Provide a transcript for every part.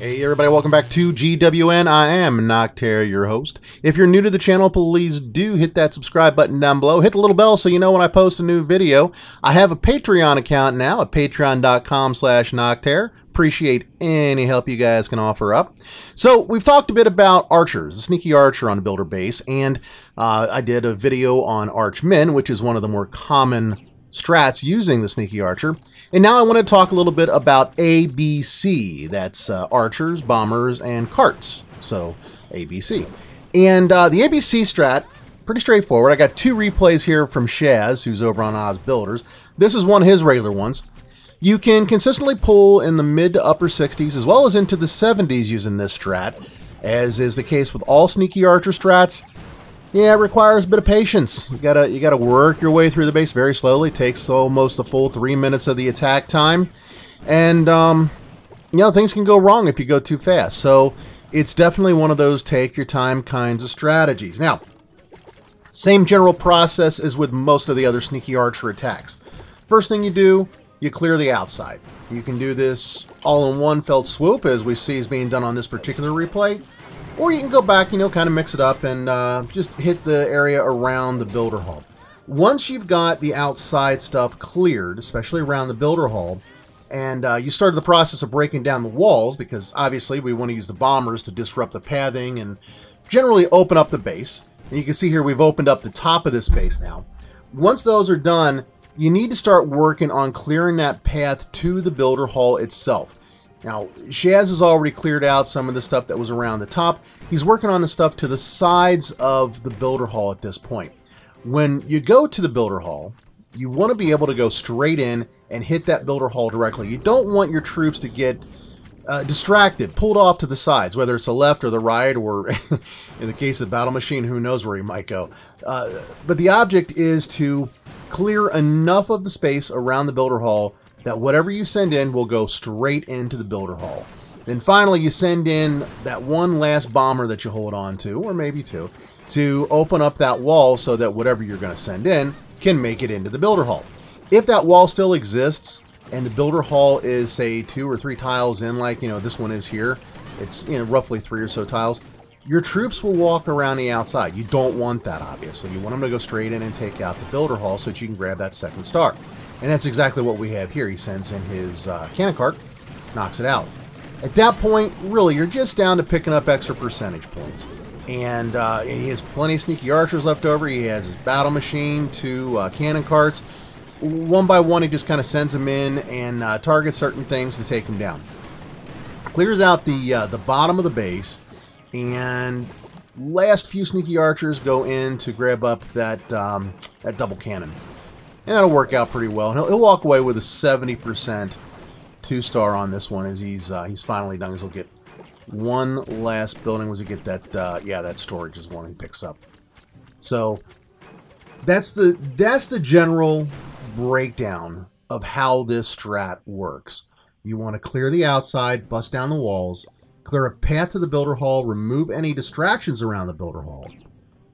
Hey everybody, welcome back to GWN. I am Noctaire, your host. If you're new to the channel, please do hit that subscribe button down below. Hit the little bell so you know when I post a new video. I have a Patreon account now at patreon.com/Noctaire. Appreciate any help you guys can offer up. So we've talked a bit about archers, the sneaky archer on a builder base, and I did a video on ArchMin, which is one of the more common strats using the sneaky archer. And now I want to talk a little bit about ABC. That's archers, bombers, and carts. So ABC. And the ABC strat, pretty straightforward. I got two replays here from Shaz, who's over on Oz Builders. This is one of his regular ones. You can consistently pull in the mid to upper 60s as well as into the 70s using this strat. As is the case with all sneaky archer strats, yeah, it requires a bit of patience. You gotta work your way through the base very slowly. It takes almost the full 3 minutes of the attack time, and you know, things can go wrong if you go too fast. So it's definitely one of those take your time kinds of strategies. Now, same general process as with most of the other sneaky archer attacks. First thing you do, you clear the outside. You can do this all in one fell swoop, as we see is being done on this particular replay. Or you can go back, you know, kind of mix it up and just hit the area around the builder hall. Once you've got the outside stuff cleared, especially around the builder hall, and you started the process of breaking down the walls, because obviously we want to use the bombers to disrupt the pathing and generally open up the base. And you can see here we've opened up the top of this base now. Once those are done, you need to start working on clearing that path to the builder hall itself. Now, Shaz has already cleared out some of the stuff that was around the top. He's working on the stuff to the sides of the builder hall at this point. When you go to the builder hall, you want to be able to go straight in and hit that builder hall directly. You don't want your troops to get distracted, pulled off to the sides, whether it's the left or the right, or in the case of the battle machine, who knows where he might go. But the object is to clear enough of the space around the builder hall that whatever you send in will go straight into the builder hall. Then finally you send in that one last bomber that you hold on to, or maybe two, to open up that wall so that whatever you're going to send in can make it into the builder hall. If that wall still exists and the builder hall is, say, 2 or 3 tiles in, like, you know, this one is here, it's, you know, roughly 3 or so tiles, your troops will walk around the outside. You don't want that, obviously. You want them to go straight in and take out the builder hall so that you can grab that second star. And that's exactly what we have here. He sends in his cannon cart, knocks it out. At that point, really, you're just down to picking up extra percentage points. And he has plenty of sneaky archers left over. He has his battle machine, 2 cannon carts. One by one, he just kind of sends them in and targets certain things to take them down. Clears out the bottom of the base, and last few sneaky archers go in to grab up that double cannon. And that'll work out pretty well. He'll walk away with a 70% 2-star on this one, as he's finally done. He'll get one last building. Was he get that? Yeah, that storage is one he picks up. So that's the general breakdown of how this strat works. You want to clear the outside, bust down the walls, clear a path to the builder hall, remove any distractions around the builder hall.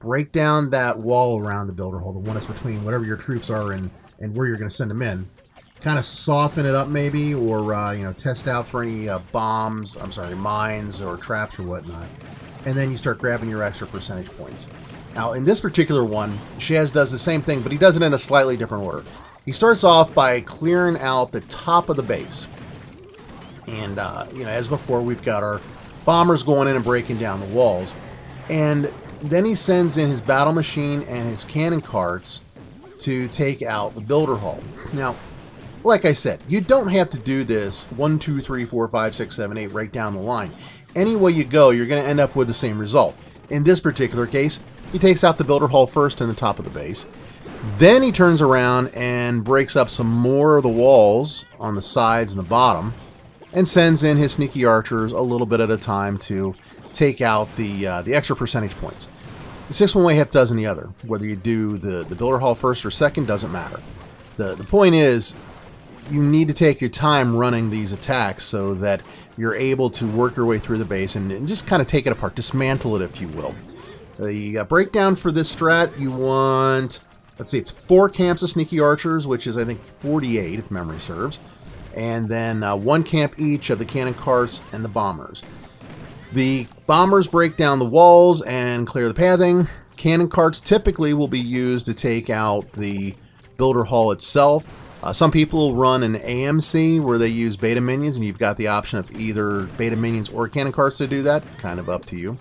Break down that wall around the builder hall, the one that's between whatever your troops are and where you're going to send them in. Kind of soften it up maybe, or you know, test out for any mines or traps or whatnot. And then you start grabbing your extra percentage points. Now, in this particular one, Shaz does the same thing, but he does it in a slightly different order. He starts off by clearing out the top of the base. And, you know, as before, we've got our bombers going in and breaking down the walls. And then he sends in his battle machine and his cannon carts to take out the builder hall. Now, like I said, you don't have to do this 1, 2, 3, 4, 5, 6, 7, 8 right down the line. Any way you go, you're going to end up with the same result. In this particular case, he takes out the builder hall first in the top of the base. Then he turns around and breaks up some more of the walls on the sides and the bottom, and sends in his sneaky archers a little bit at a time to take out the extra percentage points. The 6 one way, half dozen the other. Whether you do the builder hall first or second doesn't matter. The point is, you need to take your time running these attacks so that you're able to work your way through the base and just kind of take it apart, dismantle it, if you will. The breakdown for this strat, you want, let's see, it's 4 camps of sneaky archers, which is, I think, 48 if memory serves. and then 1 camp each of the cannon carts and the bombers. The bombers break down the walls and clear the pathing. Cannon carts typically will be used to take out the builder hall itself. Some people run an AMC where they use beta minions, and you've got the option of either beta minions or cannon carts to do that, kind of up to you.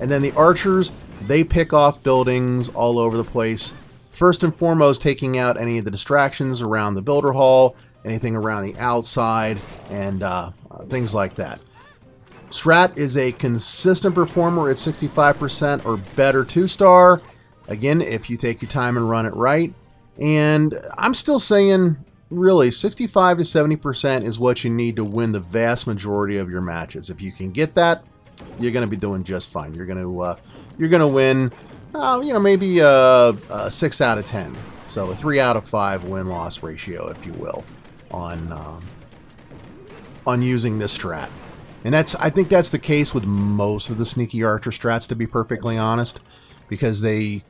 And then the archers, they pick off buildings all over the place. First and foremost, taking out any of the distractions around the builder hall, anything around the outside, and things like that. Strat is a consistent performer at 65% or better 2-star. Again, if you take your time and run it right. And I'm still saying, really, 65 to 70% is what you need to win the vast majority of your matches. If you can get that, you're going to be doing just fine. You're going to win, you know, maybe a 6 out of 10. So a 3 out of 5 win-loss ratio, if you will, on using this strat. And I think that's the case with most of the sneaky archer strats, to be perfectly honest, because they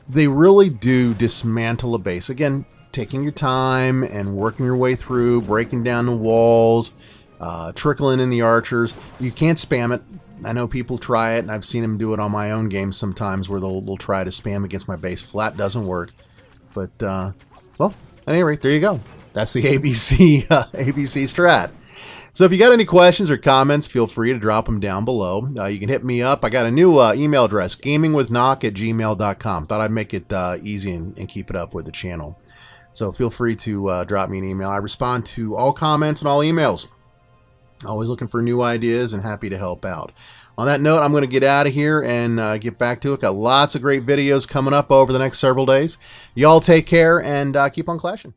really do dismantle a base. Again, taking your time and working your way through, breaking down the walls, trickling in the archers. You can't spam it. I know people try it, and I've seen them do it on my own games sometimes where they'll try to spam against my base. Flat doesn't work. But, well, at any rate, there you go. That's the ABC strat. So if you got any questions or comments, feel free to drop them down below. You can hit me up. I got a new email address, gamingwithnock@gmail.com. Thought I'd make it easy and keep it up with the channel. So feel free to drop me an email. I respond to all comments and all emails. Always looking for new ideas and happy to help out. On that note, I'm going to get out of here and get back to it. Got lots of great videos coming up over the next several days. Y'all take care and keep on clashing.